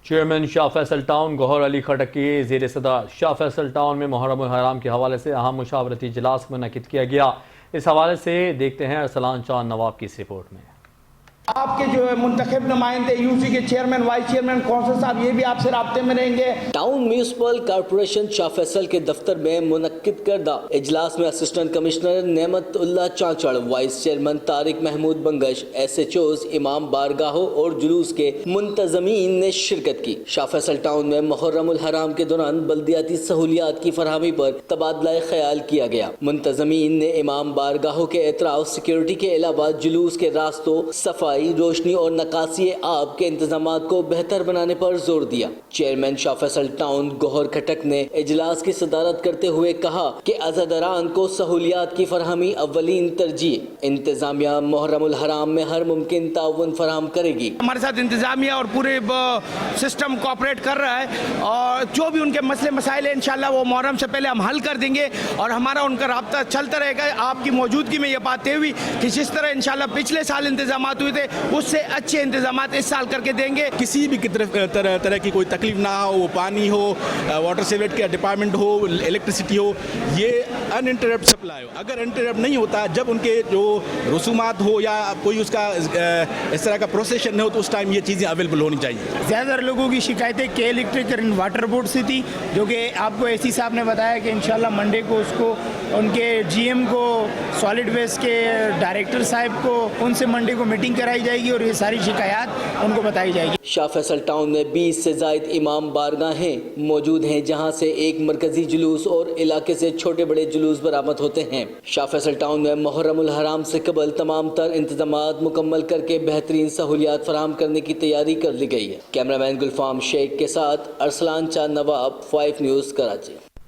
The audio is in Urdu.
چیئرمین شاہ فیصل ٹاؤن گوہر علی خٹک کی زیر صدارت شاہ فیصل ٹاؤن میں محرم الحرام کے حوالے سے اہم مشاورتی اجلاس منعقد کیا گیا۔ اس حوالے سے دیکھتے ہیں ارسلان چاند نواب کی اس رپورٹ میں۔ آپ کے جو منتخب نمائندے یوسی کے چیئرمین وائس چیئرمین کونسل صاحب یہ بھی آپ سے رابطے میں رہیں گے۔ ٹاؤن میونسپل کارپوریشن شاہ فیصل کے دفتر میں منعقد کردہ اجلاس میں assistant commissioner Naimat Ullah Chanchar, vice chairman Tariq Mahmood Bangash, S H Os, امام بارگاہوں اور جلوس کے منتظمین نے شرکت کی۔ شاہ فیصل ٹاؤن میں محرم الحرام کے دوران بلدیاتی سہولیات کی فراہمی پر تبادلہ خیال کیا گیا۔ منتظمین نے امام بارگاہوں کے اعتراف، سیکیورٹی کے علاوہ جلوس کے راستوں، صفائی، روشنی اور نکاسی آب کے انتظامات کو بہتر بنانے پر زور دیا۔ چیئرمین شاہ فیصل ٹاؤن گوہر کھٹک نے اجلاس کی صدارت کرتے ہوئے کہا کہ عزاداران کو سہولیات کی فراہمی اولین ترجیح، انتظامیہ محرم الحرام میں ہر ممکن تعاون فراہم کرے گی۔ ہمارے ساتھ انتظامیہ اور پورے سسٹم کوآپریٹ کر رہا ہے اور جو بھی ان کے مسئلے مسائل ہیں انشاءاللہ وہ محرم سے پہلے ہم حل کر دیں گے اور ہمارا ان کا رابطہ چلتا رہے گا۔ آپ کی موجودگی میں یہ باتیں ہوئی کہ جس طرح انشاءاللہ پچھلے سال انتظامات ہوئے تھے اس سے اچھے انتظامات اس سال کر کے دیں گے۔ کسی بھی طرح کی کوئی تکلیف نہ ہو، وہ پانی ہو، واٹر سیوریج کا ڈپارٹمنٹ ہو، الیکٹریسٹی ہو، یہ ان انٹرپٹ سپلائی ہو۔ اگر انٹرپٹ نہیں ہوتا، جب ان کے جو رسومات ہو یا کوئی اس کا اس طرح کا پروسیشن نہ ہو تو اس ٹائم یہ چیزیں اویلیبل ہونی چاہیے۔ زیادہ تر لوگوں کی شکایتیں کے الیکٹرک اینڈ واٹر بورڈ سے تھی، جو کہ آپ کو اے سی صاحب نے بتایا کہ انشاءاللہ منڈے کو اس کو ان کے جی ایم کو، سالڈ ویسٹ کے ڈائریکٹر صاحب کو، ان سے منڈے کو میٹنگ کرائی جائے گی اور یہ ساری شکایات ان کو بتائی جائے گی۔ شاہ فیصل ٹاؤن میں 20 سے زائد امام بارگاہیں موجود ہیں، جہاں سے ایک مرکزی جلوس اور علاقے سے چھوٹے بڑے جلوس برآمد ہوتے ہیں۔ شاہ فیصل ٹاؤن میں محرم الحرام سے قبل تمام تر انتظامات مکمل کر کے بہترین سہولیات فراہم کرنے کی تیاری کر لی گئی ہے۔ کیمرہ مین گلفام شیخ کے ساتھ ارسلان چاند نواب، 5 نیوز کراچی۔